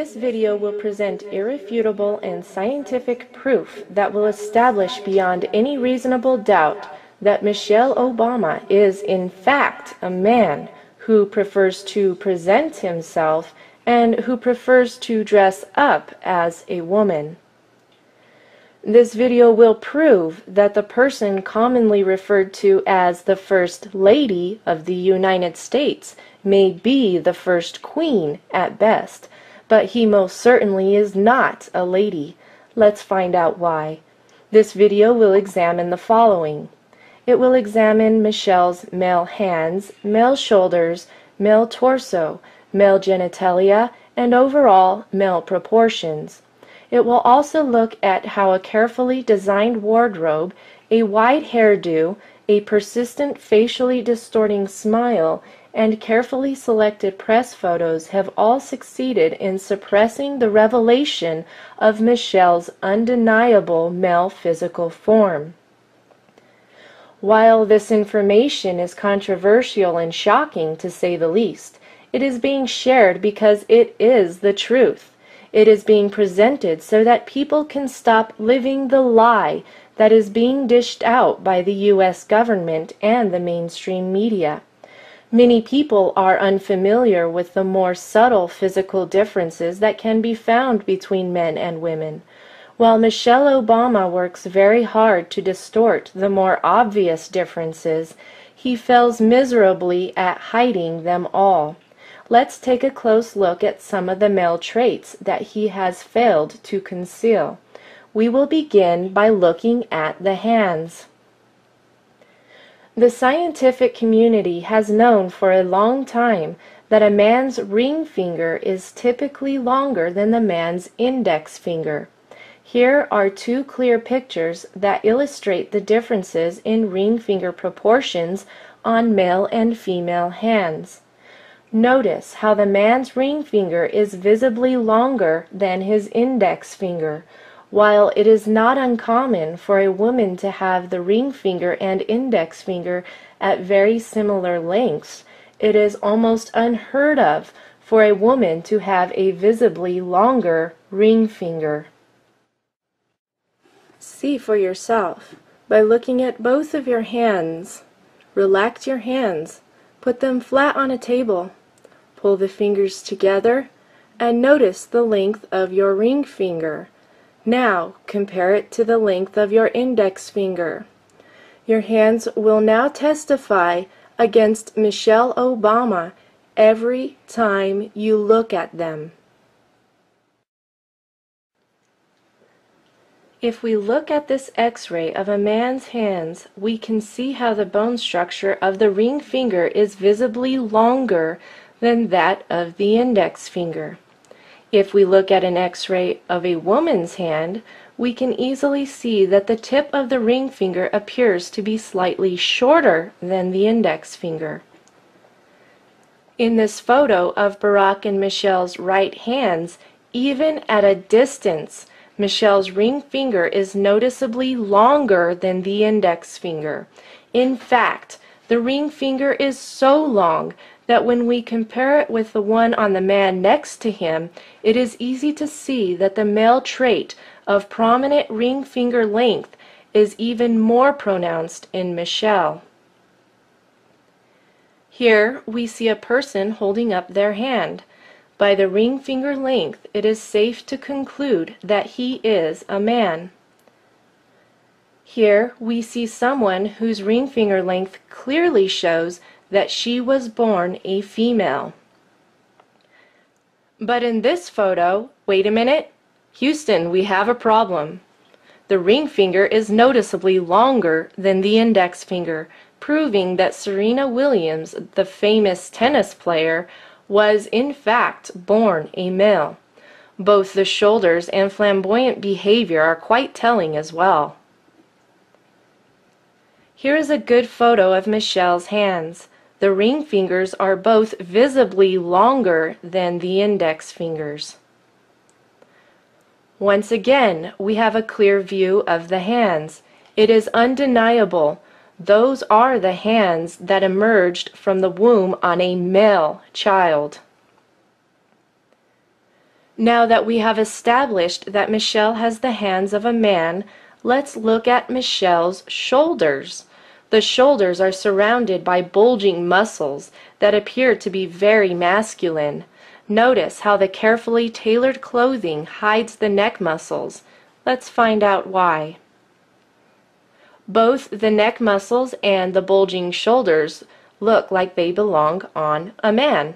This video will present irrefutable and scientific proof that will establish beyond any reasonable doubt that Michelle Obama is in fact a man who prefers to present himself and who prefers to dress up as a woman. This video will prove that the person commonly referred to as the First Lady of the United States may be the first queen at best, but he most certainly is not a lady. Let's find out why. This video will examine the following. It will examine Michelle's male hands, male shoulders, male torso, male genitalia, and overall male proportions. It will also look at how a carefully designed wardrobe, a wide hairdo, a persistent facially distorting smile, and carefully selected press photos have all succeeded in suppressing the revelation of Michelle's undeniable male physical form. While this information is controversial and shocking to say the least, it is being shared because it is the truth. It is being presented so that people can stop living the lie that is being dished out by the U.S. government and the mainstream media. Many people are unfamiliar with the more subtle physical differences that can be found between men and women. While Michelle Obama works very hard to distort the more obvious differences, he fails miserably at hiding them all. Let's take a close look at some of the male traits that he has failed to conceal. We will begin by looking at the hands. The scientific community has known for a long time that a man's ring finger is typically longer than the man's index finger. Here are two clear pictures that illustrate the differences in ring finger proportions on male and female hands. Notice how the man's ring finger is visibly longer than his index finger. While it is not uncommon for a woman to have the ring finger and index finger at very similar lengths, it is almost unheard of for a woman to have a visibly longer ring finger. See for yourself by looking at both of your hands. Relax your hands. Put them flat on a table. Pull the fingers together and notice the length of your ring finger. Now compare it to the length of your index finger. Your hands will now testify against Michelle Obama every time you look at them. If we look at this X-ray of a man's hands, we can see how the bone structure of the ring finger is visibly longer than that of the index finger. If we look at an X-ray of a woman's hand, we can easily see that the tip of the ring finger appears to be slightly shorter than the index finger. In this photo of Barack and Michelle's right hands, even at a distance, Michelle's ring finger is noticeably longer than the index finger. In fact, the ring finger is so long that when we compare it with the one on the man next to him, it is easy to see that the male trait of prominent ring finger length is even more pronounced in Michelle. Here we see a person holding up their hand. By the ring finger length, it is safe to conclude that he is a man. Here we see someone whose ring finger length clearly shows that she was born a female. But in this photo, wait a minute, Houston, we have a problem. The ring finger is noticeably longer than the index finger, proving that Serena Williams, the famous tennis player, was in fact born a male. Both the shoulders and flamboyant behavior are quite telling as well. Here is a good photo of Michelle's hands. The ring fingers are both visibly longer than the index fingers. Once again, we have a clear view of the hands. It is undeniable. Those are the hands that emerged from the womb on a male child. Now that we have established that Michelle has the hands of a man, let's look at Michelle's shoulders. The shoulders are surrounded by bulging muscles that appear to be very masculine. Notice how the carefully tailored clothing hides the neck muscles. Let's find out why. Both the neck muscles and the bulging shoulders look like they belong on a man.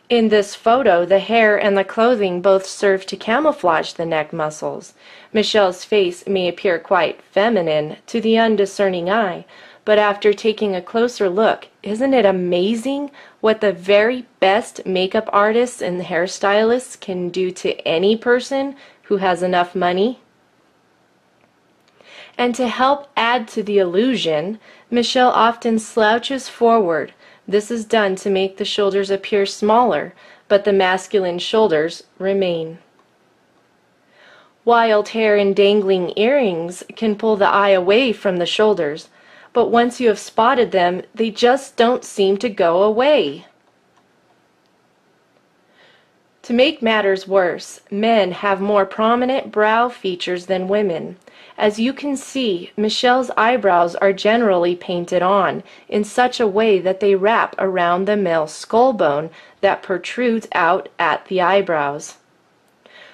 In this photo, the hair and the clothing both serve to camouflage the neck muscles. Michelle's face may appear quite feminine to the undiscerning eye, but after taking a closer look, isn't it amazing what the very best makeup artists and hairstylists can do to any person who has enough money? And to help add to the illusion, Michelle often slouches forward. This is done to make the shoulders appear smaller, but the masculine shoulders remain. Wild hair and dangling earrings can pull the eye away from the shoulders, but once you have spotted them, they just don't seem to go away. To make matters worse, men have more prominent brow features than women. As you can see, Michelle's eyebrows are generally painted on in such a way that they wrap around the male skull bone that protrudes out at the eyebrows.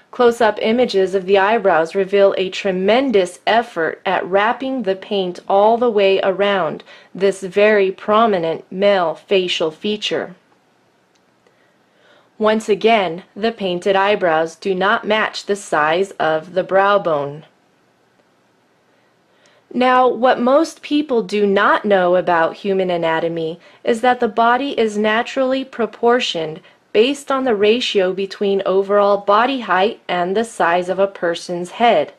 Close-up images of the eyebrows reveal a tremendous effort at wrapping the paint all the way around this very prominent male facial feature. Once again, the painted eyebrows do not match the size of the brow bone. Now, what most people do not know about human anatomy is that the body is naturally proportioned based on the ratio between overall body height and the size of a person's head.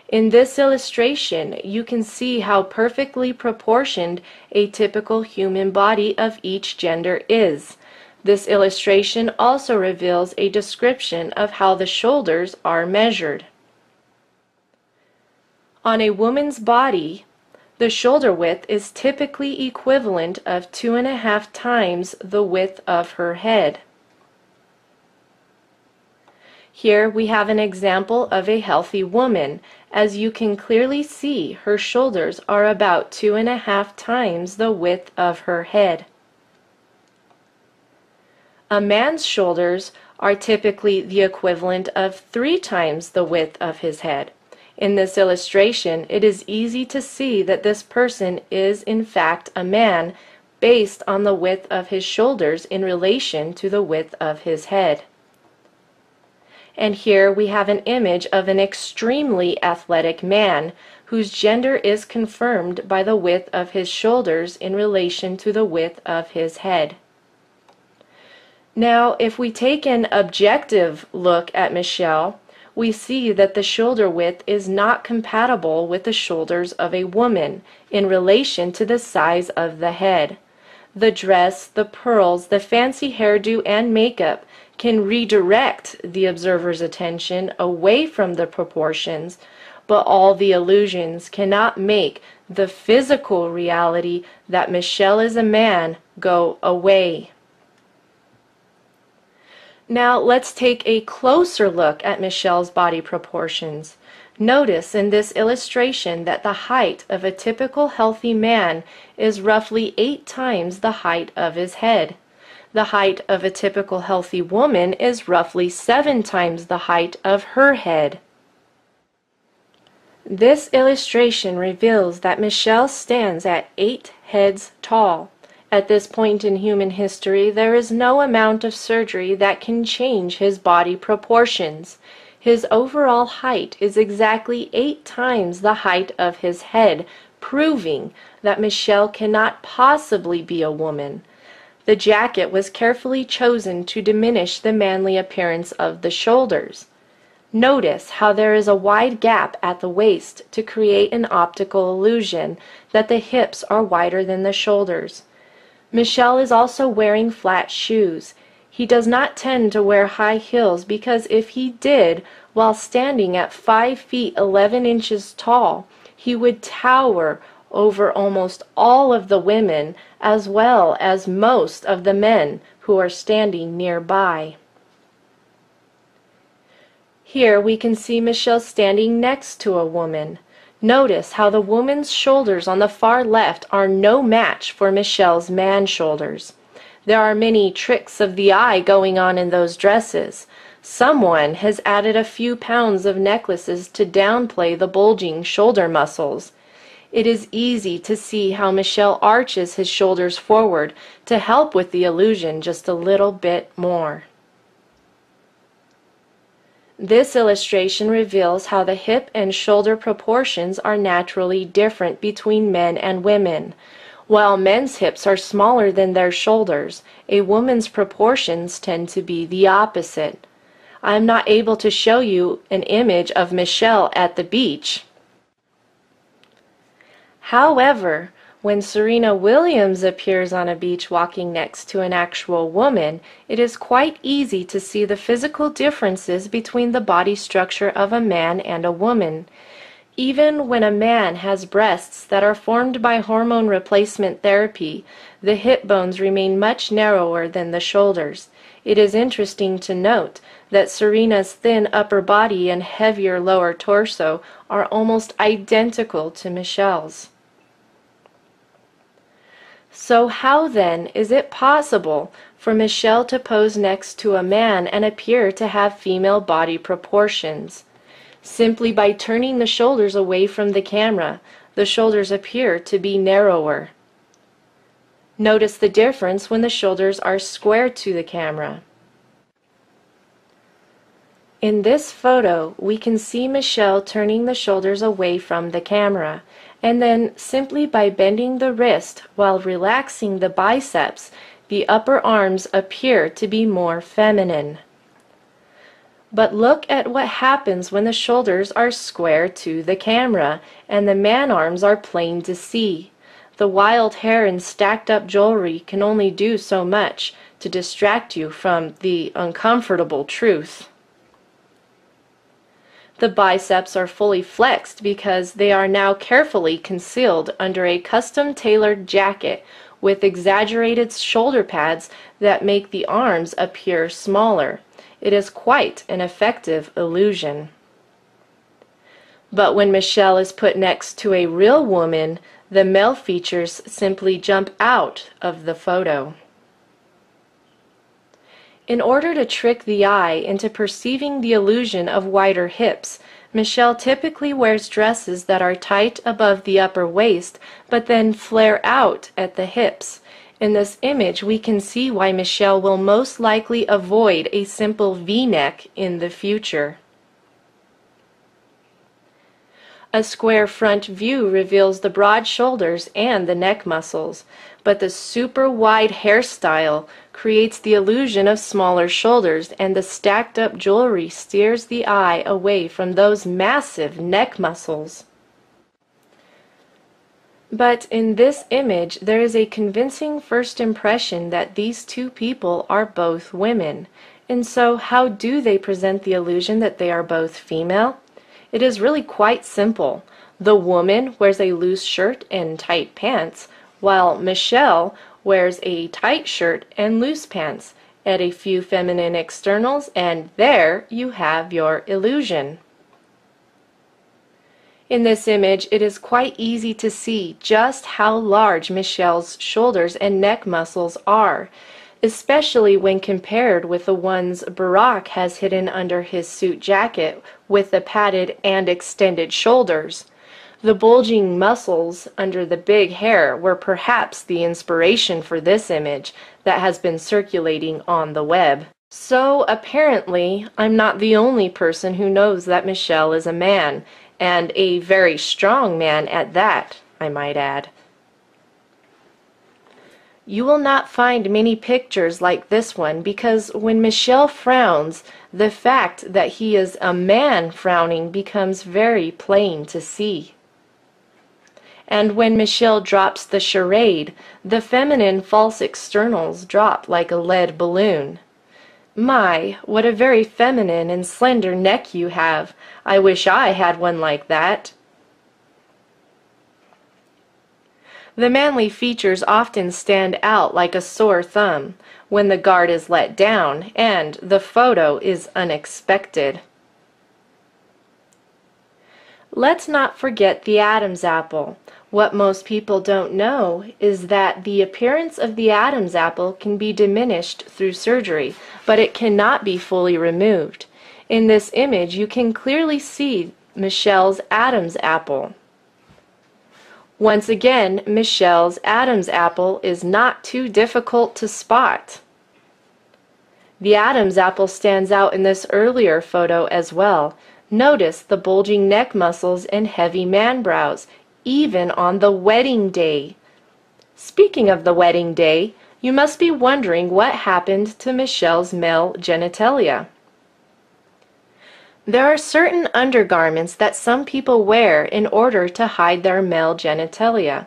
In this illustration, you can see how perfectly proportioned a typical human body of each gender is. This illustration also reveals a description of how the shoulders are measured. On a woman's body, the shoulder width is typically equivalent of 2.5 times the width of her head. Here we have an example of a healthy woman. As you can clearly see, her shoulders are about 2.5 times the width of her head. A man's shoulders are typically the equivalent of 3 times the width of his head. In this illustration, it is easy to see that this person is in fact a man based on the width of his shoulders in relation to the width of his head. And here we have an image of an extremely athletic man whose gender is confirmed by the width of his shoulders in relation to the width of his head. Now, if we take an objective look at Michelle, we see that the shoulder width is not compatible with the shoulders of a woman in relation to the size of the head. The dress, the pearls, the fancy hairdo, and makeup can redirect the observer's attention away from the proportions, but all the illusions cannot make the physical reality that Michelle is a man go away. Now let's take a closer look at Michelle's body proportions. Notice in this illustration that the height of a typical healthy man is roughly 8 times the height of his head. The height of a typical healthy woman is roughly 7 times the height of her head. This illustration reveals that Michelle stands at 8 heads tall. At this point in human history, there is no amount of surgery that can change his body proportions. His overall height is exactly 8 times the height of his head, proving that Michelle cannot possibly be a woman. The jacket was carefully chosen to diminish the manly appearance of the shoulders. Notice how there is a wide gap at the waist to create an optical illusion that the hips are wider than the shoulders. Michelle is also wearing flat shoes. He does not tend to wear high heels because if he did, while standing at 5 feet 11 inches tall, he would tower over almost all of the women as well as most of the men who are standing nearby. Here we can see Michelle standing next to a woman. Notice how the woman's shoulders on the far left are no match for Michelle's man shoulders. There are many tricks of the eye going on in those dresses. Someone has added a few pounds of necklaces to downplay the bulging shoulder muscles. It is easy to see how Michelle arches his shoulders forward to help with the illusion just a little bit more. This illustration reveals how the hip and shoulder proportions are naturally different between men and women. While men's hips are smaller than their shoulders, a woman's proportions tend to be the opposite. I am not able to show you an image of Michelle at the beach. However, when Serena Williams appears on a beach walking next to an actual woman, it is quite easy to see the physical differences between the body structure of a man and a woman. Even when a man has breasts that are formed by hormone replacement therapy, the hip bones remain much narrower than the shoulders. It is interesting to note that Serena's thin upper body and heavier lower torso are almost identical to Michelle's. So how then is it possible for Michelle to pose next to a man and appear to have female body proportions? Simply by turning the shoulders away from the camera, the shoulders appear to be narrower. Notice the difference when the shoulders are square to the camera. In this photo, we can see Michelle turning the shoulders away from the camera, and then simply by bending the wrist while relaxing the biceps, the upper arms appear to be more feminine. But look at what happens when the shoulders are square to the camera and the man arms are plain to see. The wild hair and stacked up jewelry can only do so much to distract you from the uncomfortable truth. The biceps are fully flexed because they are now carefully concealed under a custom-tailored jacket with exaggerated shoulder pads that make the arms appear smaller. It is quite an effective illusion. But when Michelle is put next to a real woman, the male features simply jump out of the photo. In order to trick the eye into perceiving the illusion of wider hips, Michelle typically wears dresses that are tight above the upper waist, but then flare out at the hips. In this image, we can see why Michelle will most likely avoid a simple V-neck in the future. A square front view reveals the broad shoulders and the neck muscles, but the super wide hairstyle creates the illusion of smaller shoulders, and the stacked up jewelry steers the eye away from those massive neck muscles. But in this image, there is a convincing first impression that these two people are both women. And so how do they present the illusion that they are both female? It is really quite simple. The woman wears a loose shirt and tight pants, while Michelle wears a tight shirt and loose pants. Add a few feminine externals, and there you have your illusion. In this image, it is quite easy to see just how large Michelle's shoulders and neck muscles are, especially when compared with the ones Barack has hidden under his suit jacket with the padded and extended shoulders. The bulging muscles under the big hair were perhaps the inspiration for this image that has been circulating on the web. So apparently, I'm not the only person who knows that Michelle is a man, and a very strong man at that, I might add. You will not find many pictures like this one because when Michelle frowns, the fact that he is a man frowning becomes very plain to see. And when Michelle drops the charade, the feminine false externals drop like a lead balloon. My, what a very feminine and slender neck you have. I wish I had one like that. The manly features often stand out like a sore thumb when the guard is let down and the photo is unexpected. Let's not forget the Adam's apple. What most people don't know is that the appearance of the Adam's apple can be diminished through surgery, but it cannot be fully removed. In this image, you can clearly see Michelle's Adam's apple. Once again, Michelle's Adam's apple is not too difficult to spot. The Adam's apple stands out in this earlier photo as well. Notice the bulging neck muscles and heavy man brows, even on the wedding day. Speaking of the wedding day, you must be wondering what happened to Michelle's male genitalia. There are certain undergarments that some people wear in order to hide their male genitalia.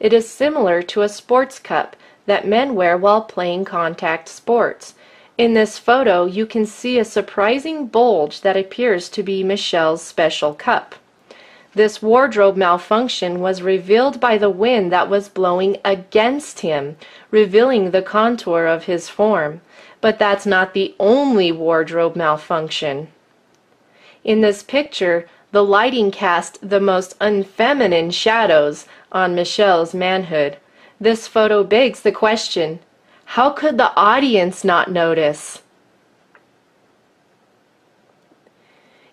It is similar to a sports cup that men wear while playing contact sports. In this photo, you can see a surprising bulge that appears to be Michelle's special cup. This wardrobe malfunction was revealed by the wind that was blowing against him, revealing the contour of his form. But that's not the only wardrobe malfunction. In this picture, the lighting cast the most unfeminine shadows on Michelle's manhood. This photo begs the question, how could the audience not notice?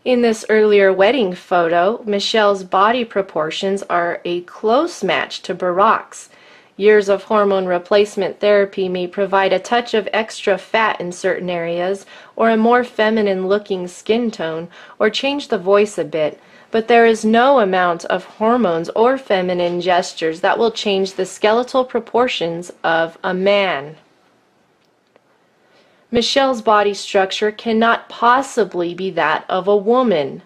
In this earlier wedding photo, Michelle's body proportions are a close match to Barack's. Years of hormone replacement therapy may provide a touch of extra fat in certain areas, or a more feminine-looking skin tone, or change the voice a bit, but there is no amount of hormones or feminine gestures that will change the skeletal proportions of a man. Michelle's body structure cannot possibly be that of a woman.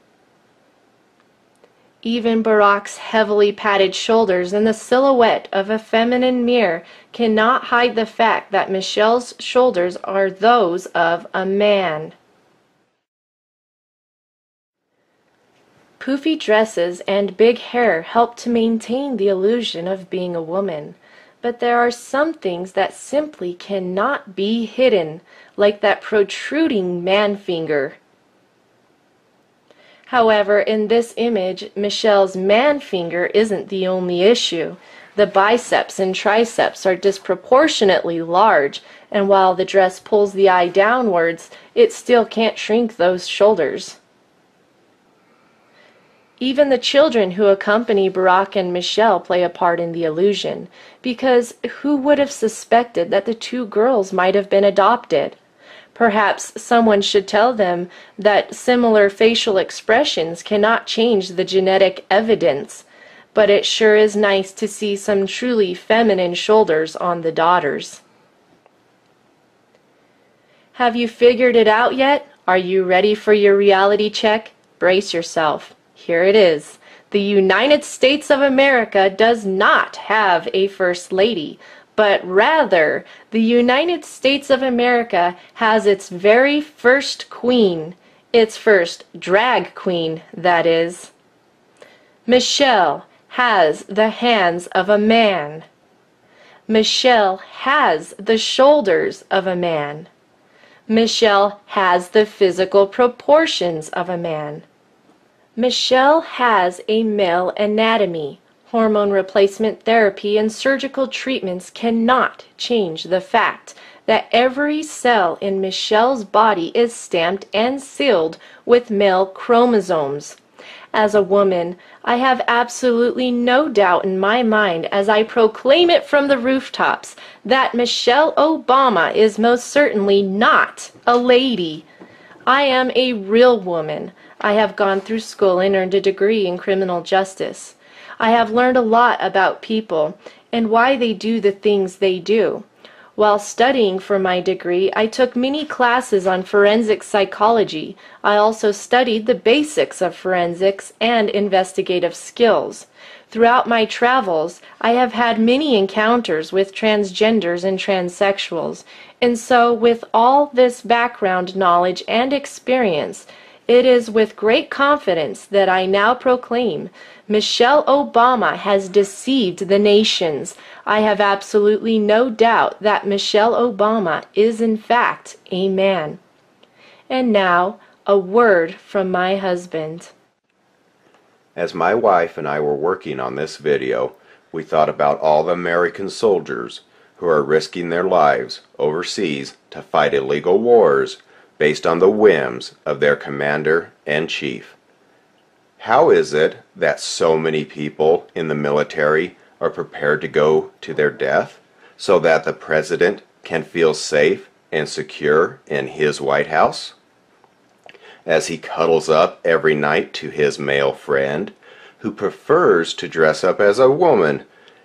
Even Barack's heavily padded shoulders and the silhouette of a feminine mirror cannot hide the fact that Michelle's shoulders are those of a man. Poofy dresses and big hair help to maintain the illusion of being a woman. But there are some things that simply cannot be hidden, like that protruding man finger. However, in this image, Michelle's man finger isn't the only issue. The biceps and triceps are disproportionately large, and while the dress pulls the eye downwards, it still can't shrink those shoulders. Even the children who accompany Barack and Michelle play a part in the illusion, because who would have suspected that the two girls might have been adopted? Perhaps someone should tell them that similar facial expressions cannot change the genetic evidence, but it sure is nice to see some truly feminine shoulders on the daughters. Have you figured it out yet? Are you ready for your reality check? Brace yourself. Here it is. The United States of America does not have a First Lady, but rather the United States of America has its very first queen, its first drag queen, that is. Michelle has the hands of a man. Michelle has the shoulders of a man. Michelle has the physical proportions of a man. Michelle has a male anatomy. Hormone replacement therapy and surgical treatments cannot change the fact that every cell in Michelle's body is stamped and sealed with male chromosomes. As a woman, I have absolutely no doubt in my mind as I proclaim it from the rooftops that Michelle Obama is most certainly not a lady. I am a real woman. I have gone through school and earned a degree in criminal justice. I have learned a lot about people and why they do the things they do. While studying for my degree, I took many classes on forensic psychology. I also studied the basics of forensics and investigative skills. Throughout my travels, I have had many encounters with transgenders and transsexuals, and so with all this background knowledge and experience, it is with great confidence that I now proclaim Michelle Obama has deceived the nations. I have absolutely no doubt that Michelle Obama is in fact a man. And now, a word from my husband. As my wife and I were working on this video, we thought about all the American soldiers who are risking their lives overseas to fight illegal wars based on the whims of their commander-in-chief. How is it that so many people in the military are prepared to go to their death so that the president can feel safe and secure in his White House? As he cuddles up every night to his male friend, who prefers to dress up as a woman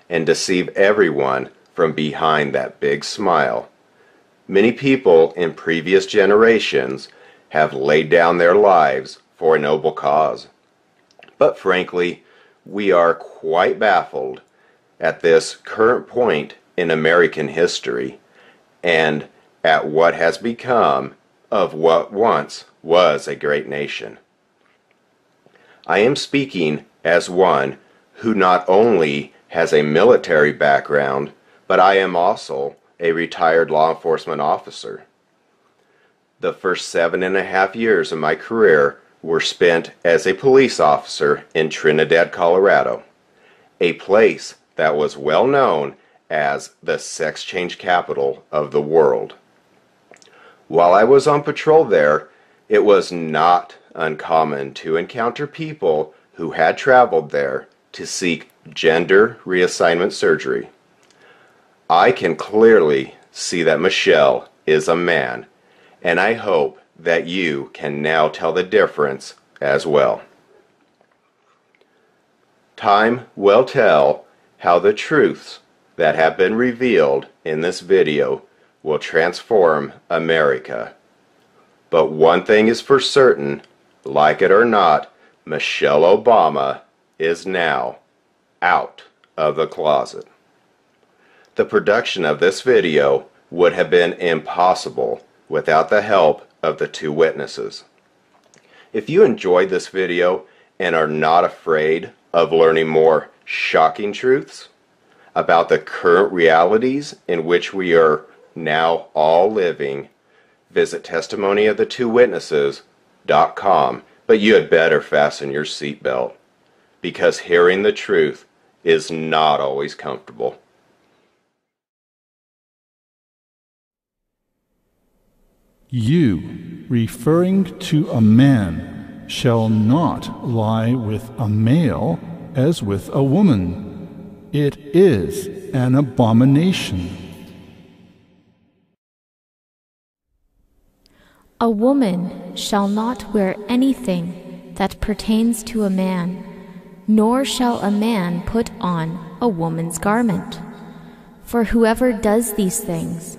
and deceive everyone from behind that big smile. Many people in previous generations have laid down their lives for a noble cause. But frankly, we are quite baffled at this current point in American history and at what has become of what once was a great nation. I am speaking as one who not only has a military background, but I am also a retired law enforcement officer. The first 7.5 years of my career were spent as a police officer in Trinidad, Colorado, a place that was well known as the sex change capital of the world. While I was on patrol there, it was not uncommon to encounter people who had traveled there to seek gender reassignment surgery. I can clearly see that Michelle is a man, and I hope that you can now tell the difference as well. Time will tell how the truths that have been revealed in this video will transform America. But one thing is for certain, like it or not, Michelle Obama is now out of the closet. The production of this video would have been impossible without the help of the two witnesses. If you enjoyed this video and are not afraid of learning more shocking truths about the current realities in which we are now all living, visit testimonyofthetwowitnesses.com, but you had better fasten your seatbelt, because hearing the truth is not always comfortable. You, referring to a man, shall not lie with a male as with a woman. It is an abomination. A woman shall not wear anything that pertains to a man, nor shall a man put on a woman's garment. For whoever does these things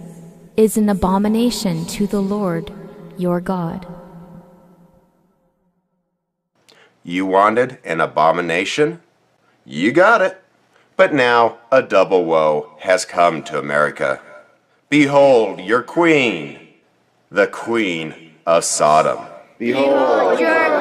is an abomination to the Lord your God. You wanted an abomination? You got it. But now a double woe has come to America. Behold your queen, the Queen of Sodom. Behold your